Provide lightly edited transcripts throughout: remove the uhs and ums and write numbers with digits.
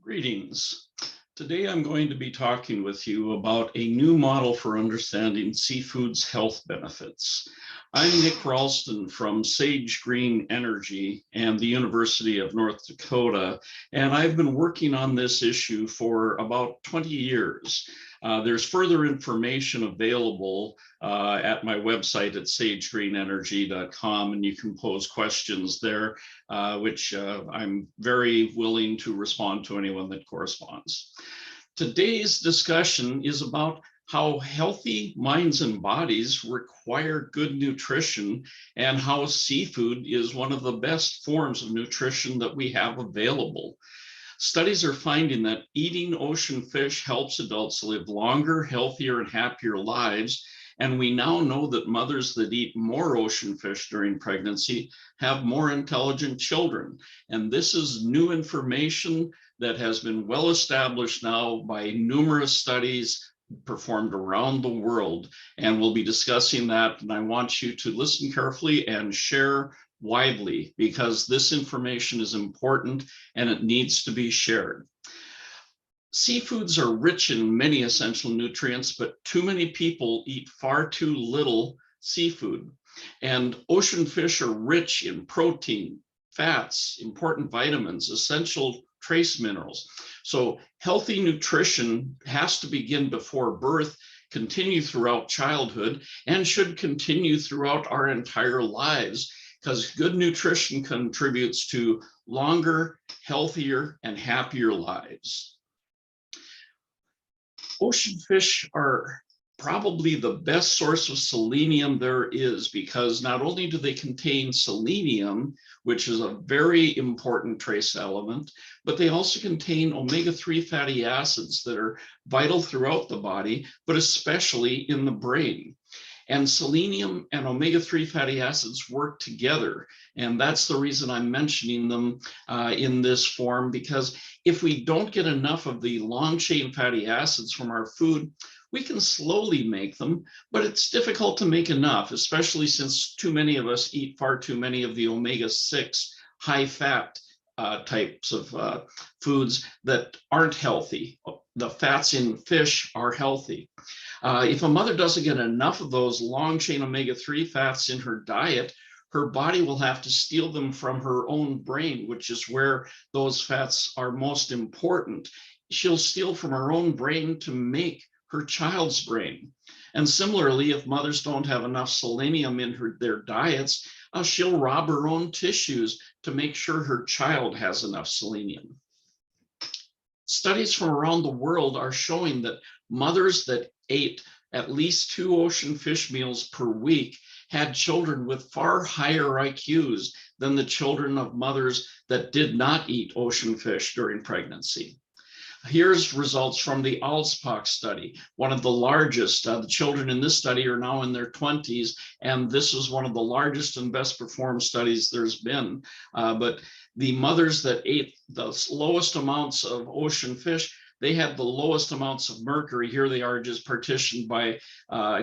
Greetings. Today I'm going to be talking with you about a new model for understanding seafood's health benefits. I'm Nick Ralston from Sage Green Energy and the University of North Dakota, and I've been working on this issue for about 20 years. There's further information available at my website at sagegreenenergy.com, and you can pose questions there, which I'm very willing to respond to anyone that corresponds. Today's discussion is about how healthy minds and bodies require good nutrition and how seafood is one of the best forms of nutrition that we have available. Studies are finding that eating ocean fish helps adults live longer, healthier, and happier lives. And we now know that mothers that eat more ocean fish during pregnancy have more intelligent children. And this is new information that has been well established now by numerous studies performed around the world. And we'll be discussing that. And I want you to listen carefully and share widely, because this information is important and it needs to be shared. Seafoods are rich in many essential nutrients, but too many people eat far too little seafood. And ocean fish are rich in protein, fats, important vitamins, essential trace minerals. So healthy nutrition has to begin before birth, continue throughout childhood, and should continue throughout our entire lives, because good nutrition contributes to longer, healthier, and happier lives. Ocean fish are probably the best source of selenium there is, because not only do they contain selenium, which is a very important trace element, but they also contain omega-3 fatty acids that are vital throughout the body, but especially in the brain. And selenium and omega-3 fatty acids work together. And that's the reason I'm mentioning them in this form, because if we don't get enough of the long chain fatty acids from our food, we can slowly make them, but it's difficult to make enough, especially since too many of us eat far too many of the omega-6 high fat types of foods that aren't healthy. The fats in fish are healthy. If a mother doesn't get enough of those long chain omega-3 fats in her diet, her body will have to steal them from her own brain, which is where those fats are most important. She'll steal from her own brain to make her child's brain. And similarly, if mothers don't have enough selenium in their diets, she'll rob her own tissues to make sure her child has enough selenium. Studies from around the world are showing that mothers that ate at least 2 ocean fish meals per week had children with far higher IQs than the children of mothers that did not eat ocean fish during pregnancy. Here's results from the ALSPOC study, one of the largest. The children in this study are now in their 20s, and this is one of the largest and best performed studies there's been. But the mothers that ate the lowest amounts of ocean fish, they had the lowest amounts of mercury. Here they are just partitioned by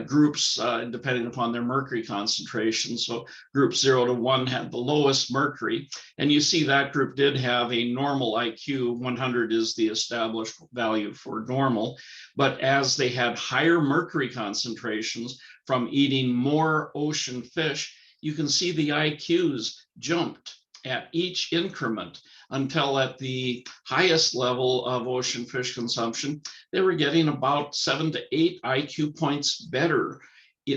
groups depending upon their mercury concentration. So group 0 to 1 had the lowest mercury. And you see that group did have a normal IQ. 100 is the established value for normal. But as they had higher mercury concentrations from eating more ocean fish, you can see the IQs jumped at each increment, until at the highest level of ocean fish consumption, they were getting about 7 to 8 IQ points better.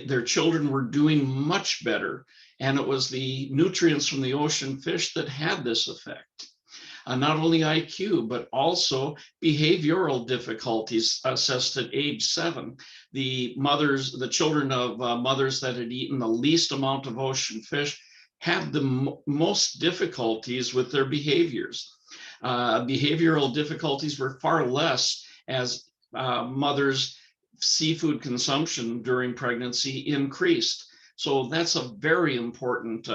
Their children were doing much better. And it was the nutrients from the ocean fish that had this effect. Not only IQ, but also behavioral difficulties assessed at age 7. The children of mothers that had eaten the least amount of ocean fish had the most difficulties with their behaviors. Behavioral difficulties were far less as mothers' seafood consumption during pregnancy increased. So that's a very important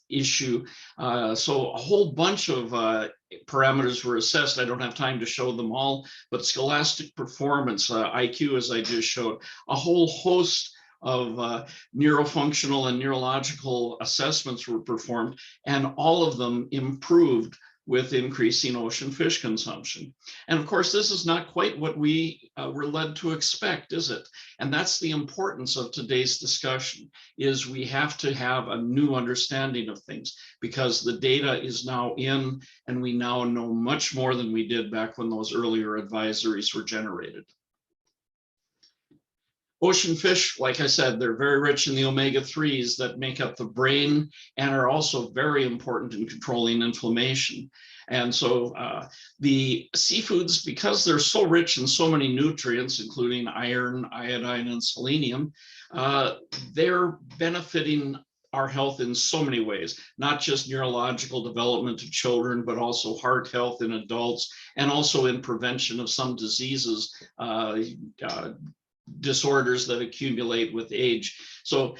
issue. So a whole bunch of parameters were assessed. I don't have time to show them all, but scholastic performance, IQ, as I just showed, a whole host of neurofunctional and neurological assessments were performed, and all of them improved with increasing ocean fish consumption. And of course, this is not quite what we were led to expect, is it? And that's the importance of today's discussion, is we have to have a new understanding of things because the data is now in, and we now know much more than we did back when those earlier advisories were generated. Ocean fish, like I said, they're very rich in the omega-3s that make up the brain and are also very important in controlling inflammation. And so the seafoods, because they're so rich in so many nutrients, including iron, iodine, and selenium, they're benefiting our health in so many ways, not just neurological development of children, but also heart health in adults, and also in prevention of some diseases, disorders that accumulate with age. So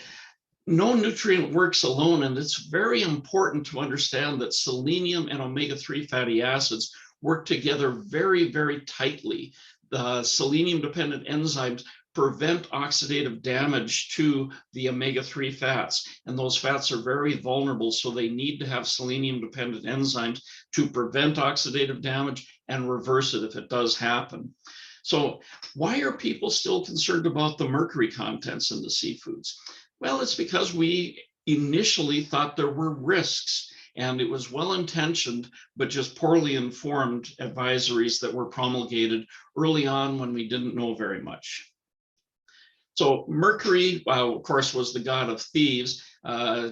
no nutrient works alone, and it's very important to understand that selenium and omega-3 fatty acids work together very, very tightly. The selenium-dependent enzymes prevent oxidative damage to the omega-3 fats, and those fats are very vulnerable, so they need to have selenium-dependent enzymes to prevent oxidative damage and reverse it if it does happen. So why are people still concerned about the mercury contents in the seafoods? Well, it's because we initially thought there were risks, and it was well-intentioned, but just poorly informed advisories that were promulgated early on when we didn't know very much. So Mercury, of course, was the god of thieves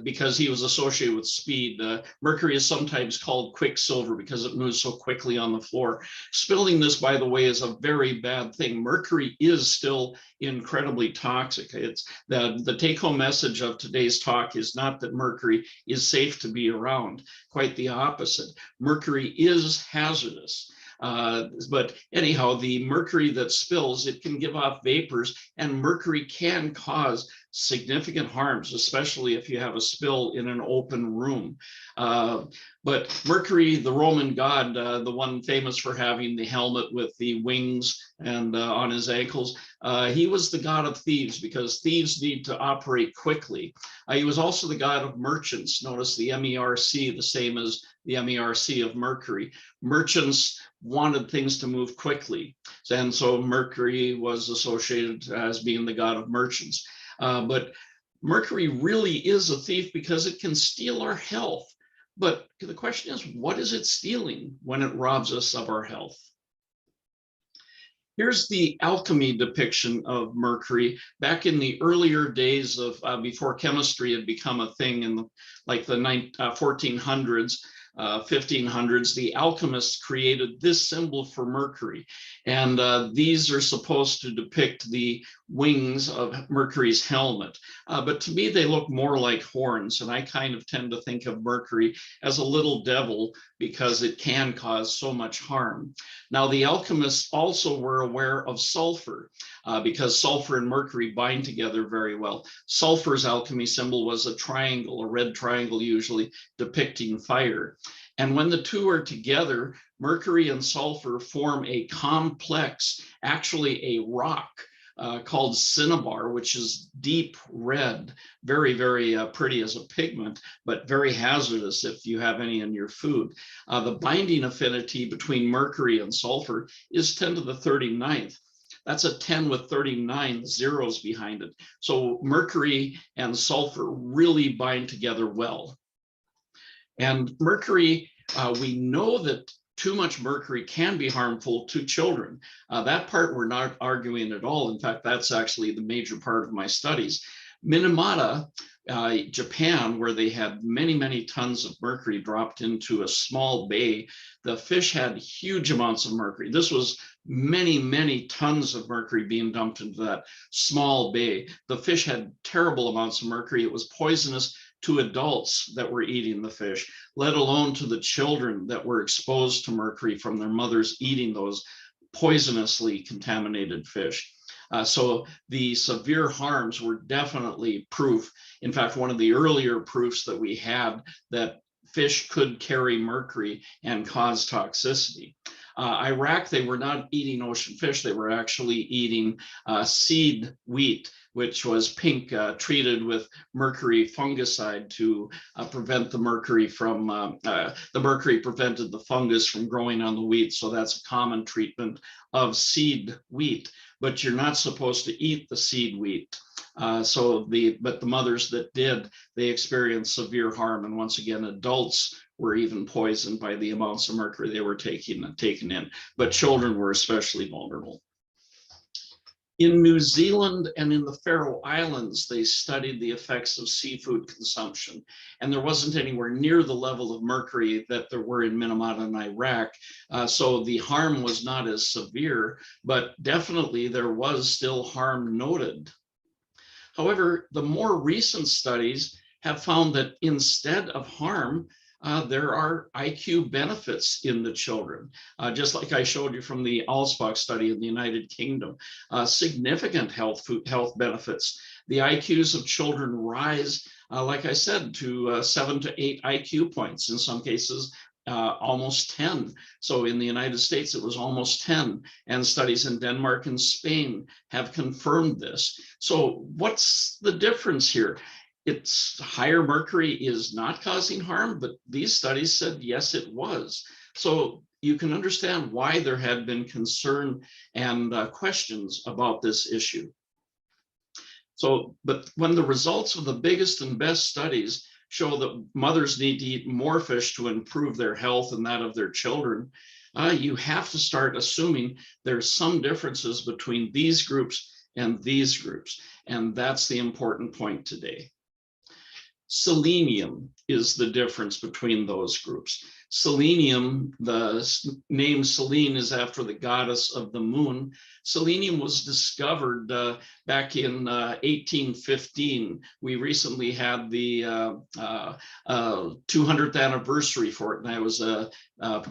because he was associated with speed. Mercury is sometimes called quicksilver because it moves so quickly on the floor. Spilling this, by the way, is a very bad thing. Mercury is still incredibly toxic. It's the take-home message of today's talk is not that mercury is safe to be around. Quite the opposite. Mercury is hazardous. But anyhow, the mercury that spills, it can give off vapors, and mercury can cause significant harms, especially if you have a spill in an open room. But Mercury, the Roman god, the one famous for having the helmet with the wings and on his ankles, he was the god of thieves because thieves need to operate quickly. He was also the god of merchants. Notice the MERC, the same as the MERC of Mercury. Merchants wanted things to move quickly, and so Mercury was associated as being the god of merchants. But Mercury really is a thief because it can steal our health. But the question is, what is it stealing when it robs us of our health? Here's the alchemy depiction of mercury back in the earlier days of before chemistry had become a thing in the 1400s. 1500s, the alchemists created this symbol for mercury, and these are supposed to depict the wings of Mercury's helmet, but to me they look more like horns, and I kind of tend to think of Mercury as a little devil because it can cause so much harm. Now the alchemists also were aware of sulfur because sulfur and mercury bind together very well. Sulfur's alchemy symbol was a triangle, a red triangle usually, depicting fire. And when the two are together, mercury and sulfur form a complex, actually a rock called cinnabar, which is deep red, very, very pretty as a pigment, but very hazardous if you have any in your food. The binding affinity between mercury and sulfur is 10 to the 39th. That's a 10 with 39 zeros behind it. So mercury and sulfur really bind together well. And mercury, we know that too much mercury can be harmful to children. That part we're not arguing at all. In fact, that's actually the major part of my studies. Minamata, Japan, where they had many, many tons of mercury dropped into a small bay, the fish had huge amounts of mercury. This was many, many tons of mercury being dumped into that small bay. The fish had terrible amounts of mercury. It was poisonous to adults that were eating the fish, let alone to the children that were exposed to mercury from their mothers eating those poisonously contaminated fish. So the severe harms were definitely proof. In fact, one of the earlier proofs that we had that fish could carry mercury and cause toxicity. Iraq, they were not eating ocean fish. They were actually eating seed wheat, which was pink, treated with mercury fungicide to prevent the mercury from, the mercury prevented the fungus from growing on the wheat. So that's a common treatment of seed wheat, but you're not supposed to eat the seed wheat. But the mothers that did, they experienced severe harm. And once again, adults were even poisoned by the amounts of mercury they were taken in, but children were especially vulnerable. In New Zealand and in the Faroe Islands, they studied the effects of seafood consumption, and there wasn't anywhere near the level of mercury that there were in Minamata and Iraq. So the harm was not as severe, but definitely there was still harm noted. However, the more recent studies have found that instead of harm, there are IQ benefits in the children. Just like I showed you from the Alsbach study in the United Kingdom, significant health benefits. The IQs of children rise, like I said, to 7 to 8 IQ points, in some cases almost 10. So in the United States, it was almost 10, and studies in Denmark and Spain have confirmed this. So what's the difference here? It's higher mercury is not causing harm, but these studies said, yes, it was. So you can understand why there had been concern and questions about this issue. So, but when the results of the biggest and best studies show that mothers need to eat more fish to improve their health and that of their children, you have to start assuming there's some differences between these groups and these groups. And that's the important point today. Selenium is the difference between those groups. Selenium, the name Selene is after the goddess of the moon. Selenium was discovered back in 1815. We recently had the 200th anniversary for it, and I was a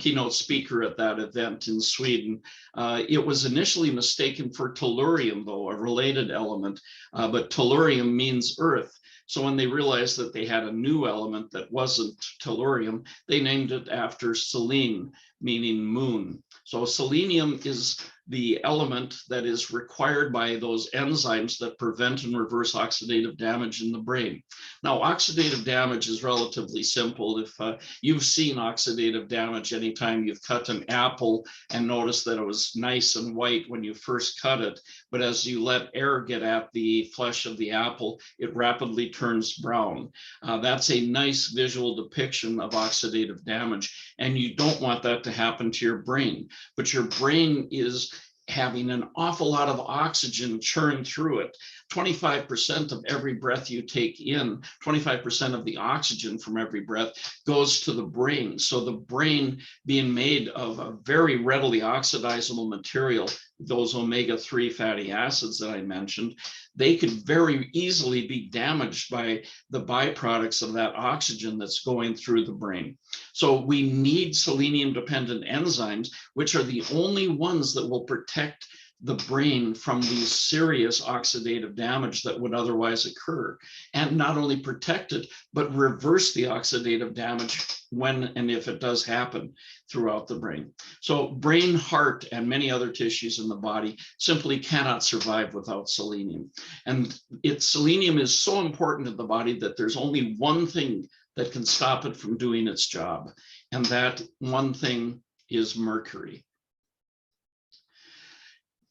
keynote speaker at that event in Sweden. It was initially mistaken for tellurium, though, a related element, but tellurium means earth. So when they realized that they had a new element that wasn't tellurium, they named it after Selene, meaning moon. So selenium is the element that is required by those enzymes that prevent and reverse oxidative damage in the brain. Now, oxidative damage is relatively simple. If you've seen oxidative damage anytime you've cut an apple and noticed that it was nice and white when you first cut it, but as you let air get at the flesh of the apple, it rapidly turns brown. That's a nice visual depiction of oxidative damage, and you don't want that to happen to your brain. But your brain is having an awful lot of oxygen churn through it. 25% of every breath you take in, 25% of the oxygen from every breath goes to the brain. So the brain, being made of a very readily oxidizable material, those omega-3 fatty acids that I mentioned, they could very easily be damaged by the byproducts of that oxygen that's going through the brain. So we need selenium-dependent enzymes, which are the only ones that will protect the brain from these serious oxidative damage that would otherwise occur, and not only protect it, but reverse the oxidative damage when and if it does happen throughout the brain. So brain, heart, and many other tissues in the body simply cannot survive without selenium. And selenium is so important in the body that there's only one thing that can stop it from doing its job, and that one thing is mercury.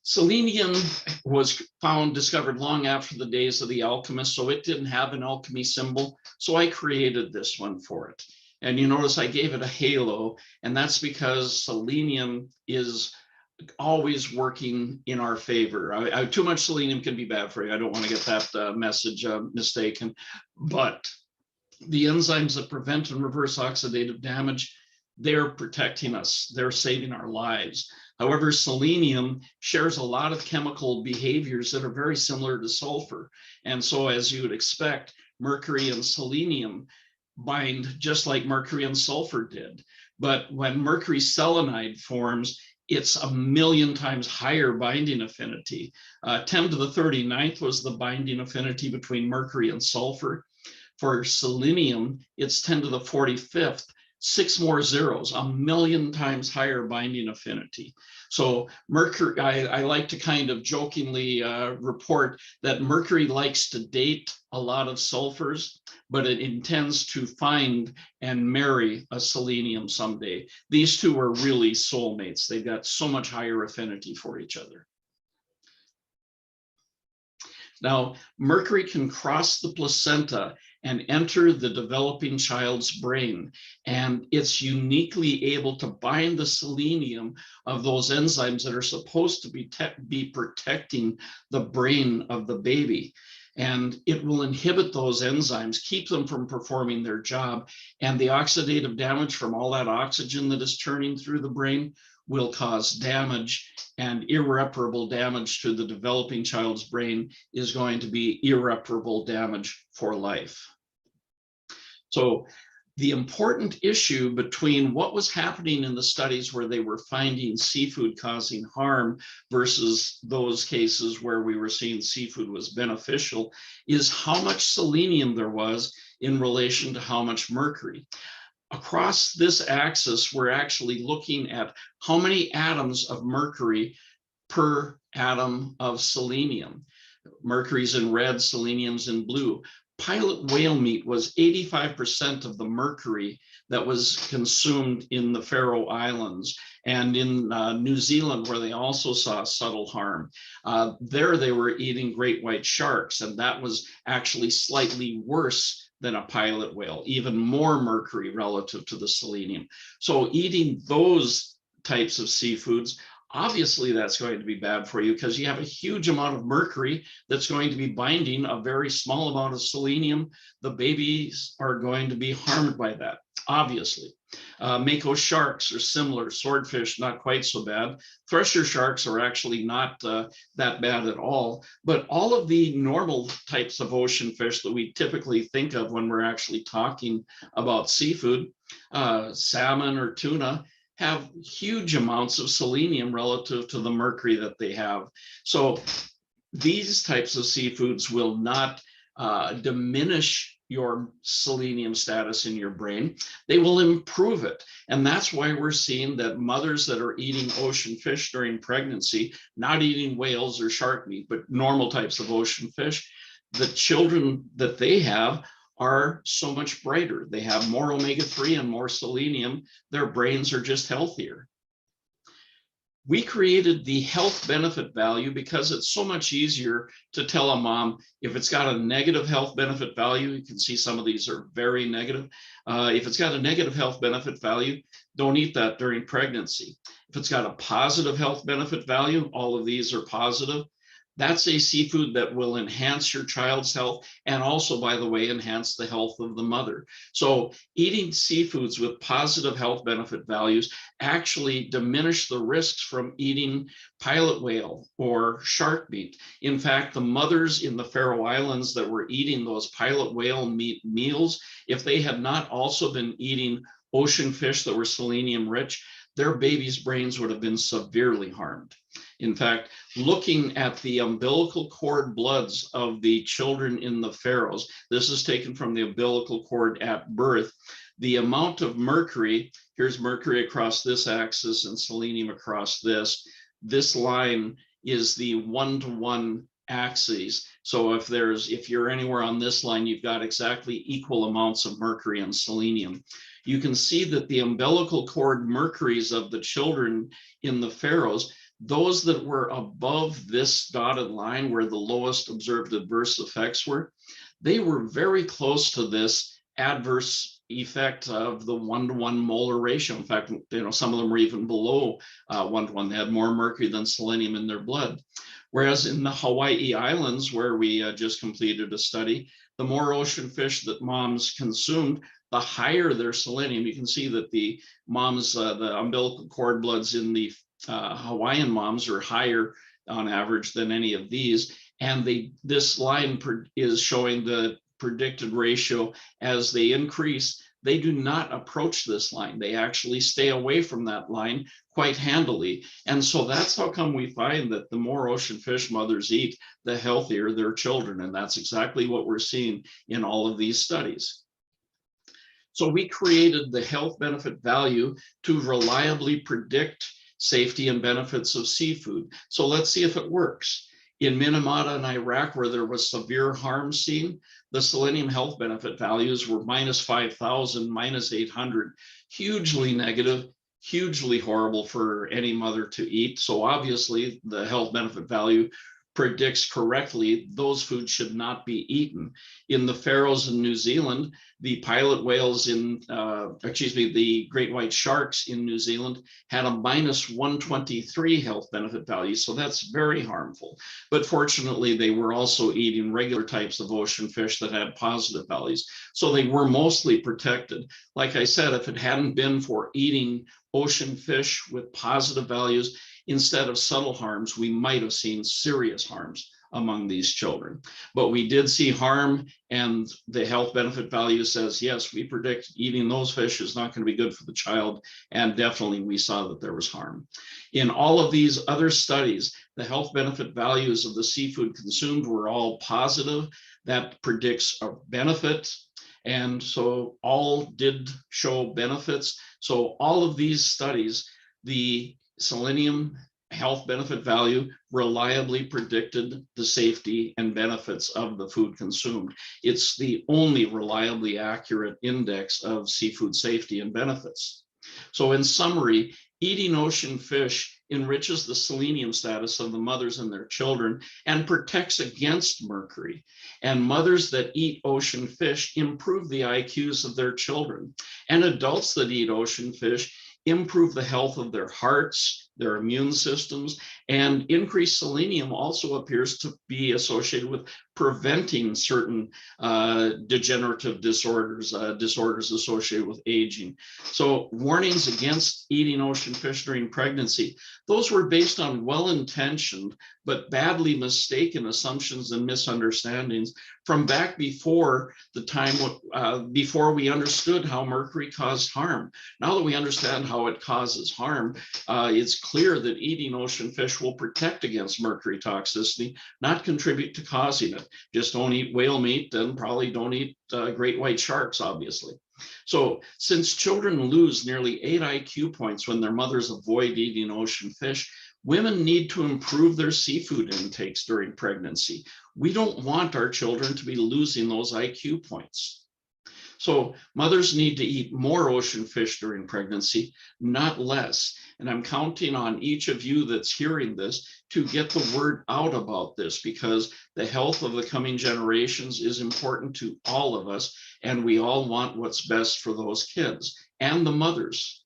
Selenium was discovered long after the days of the alchemists, so it didn't have an alchemy symbol. So I created this one for it. And you notice I gave it a halo, and that's because selenium is always working in our favor. Too much selenium can be bad for you. I don't want to get that message mistaken. But the enzymes that prevent and reverse oxidative damage, they're protecting us. They're saving our lives. However, selenium shares a lot of chemical behaviors that are very similar to sulfur. And so, as you would expect, mercury and selenium bind just like mercury and sulfur did. But when mercury selenide forms, it's 1,000,000 times higher binding affinity. 10 to the 39th was the binding affinity between mercury and sulfur. For selenium, it's 10 to the 45th. 6 more zeros, 1,000,000 times higher binding affinity. So mercury, I like to kind of jokingly report that mercury likes to date a lot of sulfurs, but it intends to find and marry a selenium someday. These two are really soulmates. They've got so much higher affinity for each other. Now, mercury can cross the placenta and enter the developing child's brain, and it's uniquely able to bind the selenium of those enzymes that are supposed to be protecting the brain of the baby. And it will inhibit those enzymes, keep them from performing their job, and the oxidative damage from all that oxygen that is churning through the brain will cause damage, and irreparable damage to the developing child's brain is going to be irreparable damage for life. So the important issue between what was happening in the studies where they were finding seafood causing harm versus those cases where we were seeing seafood was beneficial is how much selenium there was in relation to how much mercury. Across this axis, we're actually looking at how many atoms of mercury per atom of selenium. Mercury's in red, selenium's in blue. Pilot whale meat was 85% of the mercury that was consumed in the Faroe Islands, and in New Zealand, where they also saw subtle harm. There they were eating great white sharks, and that was actually slightly worse than a pilot whale, even more mercury relative to the selenium. So eating those types of seafoods, obviously that's going to be bad for you because you have a huge amount of mercury that's going to be binding a very small amount of selenium. The babies are going to be harmed by that, obviously. Mako sharks are similar. Swordfish, not quite so bad. Thresher sharks are actually not that bad at all. But all of the normal types of ocean fish that we typically think of when we're actually talking about seafood, salmon or tuna, have huge amounts of selenium relative to the mercury that they have. So these types of seafoods will not diminish your selenium status in your brain. They will improve it. And that's why we're seeing that mothers that are eating ocean fish during pregnancy, not eating whales or shark meat, but normal types of ocean fish, the children that they have are so much brighter. They have more omega-3 and more selenium. Their brains are just healthier. We created the health benefit value because it's so much easier to tell a mom if it's got a negative health benefit value. You can see some of these are very negative. If it's got a negative health benefit value, don't eat that during pregnancy. If it's got a positive health benefit value, all of these are positive. That's a seafood that will enhance your child's health and also, by the way, enhance the health of the mother. So eating seafoods with positive health benefit values actually diminish the risks from eating pilot whale or shark meat. In fact, the mothers in the Faroe Islands that were eating those pilot whale meat meals, if they had not also been eating ocean fish that were selenium rich, their babies' brains would have been severely harmed. In fact, looking at the umbilical cord bloods of the children in the Faroes, this is taken from the umbilical cord at birth, the amount of mercury, here's mercury across this axis and selenium across this. This line is the 1-to-1 axes. So if you're anywhere on this line, you've got exactly equal amounts of mercury and selenium. You can see that the umbilical cord mercuries of the children in the Faroes, those that were above this dotted line where the lowest observed adverse effects were, they were very close to this adverse effect of the 1-to-1 molar ratio. In fact, some of them were even below 1-to-1. They had more mercury than selenium in their blood. Whereas in the Hawaii Islands, where we just completed a study, the more ocean fish that moms consumed, the higher their selenium. You can see that the moms, the umbilical cord bloods in the Hawaiian moms are higher on average than any of these. And this line is showing the predicted ratio as they increase. They do not approach this line. They actually stay away from that line quite handily. And so that's how come we find that the more ocean fish mothers eat, the healthier their children. And that's exactly what we're seeing in all of these studies. So we created the health benefit value to reliably predict safety and benefits of seafood. So let's see if it works. In Minamata and Iraq, where there was severe harm seen, the selenium health benefit values were minus 5,000, minus 800, hugely negative, hugely horrible for any mother to eat. So obviously the health benefit value predicts correctly those foods should not be eaten. In the Faroes in New Zealand, the pilot whales the great white sharks in New Zealand had a minus 123 health benefit value. So that's very harmful. But fortunately, they were also eating regular types of ocean fish that had positive values. So they were mostly protected. Like I said, if it hadn't been for eating ocean fish with positive values, instead of subtle harms, we might have seen serious harms among these children. But we did see harm, and the health benefit value says, yes, we predict eating those fish is not going to be good for the child, and definitely we saw that there was harm. In all of these other studies, the health benefit values of the seafood consumed were all positive. That predicts a benefit, and so all did show benefits. So all of these studies, the selenium health benefit value reliably predicted the safety and benefits of the food consumed. It's the only reliably accurate index of seafood safety and benefits. So in summary, eating ocean fish enriches the selenium status of the mothers and their children and protects against mercury. And mothers that eat ocean fish improve the IQs of their children. And adults that eat ocean fish improve the health of their hearts, their immune systems, and increased selenium also appears to be associated with preventing certain degenerative disorders, disorders associated with aging. So warnings against eating ocean fish during pregnancy, those were based on well-intentioned but badly mistaken assumptions and misunderstandings from back before the time before we understood how mercury caused harm. Now that we understand how it causes harm, it's clear that eating ocean fish will protect against mercury toxicity, not contribute to causing it. Just don't eat whale meat and probably don't eat great white sharks, obviously. So since children lose nearly 8 IQ points when their mothers avoid eating ocean fish, women need to improve their seafood intakes during pregnancy. We don't want our children to be losing those IQ points. So mothers need to eat more ocean fish during pregnancy, not less. And I'm counting on each of you that's hearing this to get the word out about this, because the health of the coming generations is important to all of us, and we all want what's best for those kids and the mothers.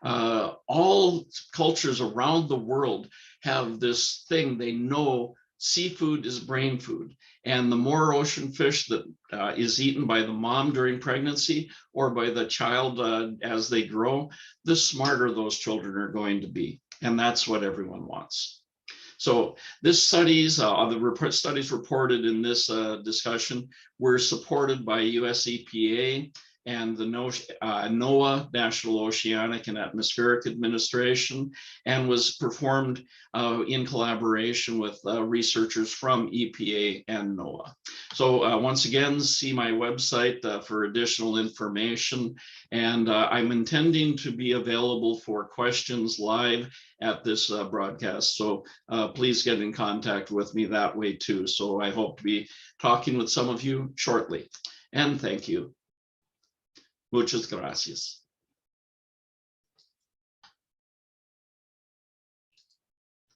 All cultures around the world have this thing, they know seafood is brain food. And the more ocean fish that is eaten by the mom during pregnancy or by the child as they grow, the smarter those children are going to be. And that's what everyone wants. So this studies, the studies reported in this discussion were supported by US EPA and the NOAA, National Oceanic and Atmospheric Administration, and was performed in collaboration with researchers from EPA and NOAA. So once again, see my website for additional information, and I'm intending to be available for questions live at this broadcast. So please get in contact with me that way too. So I hope to be talking with some of you shortly, and thank you. Muchas gracias.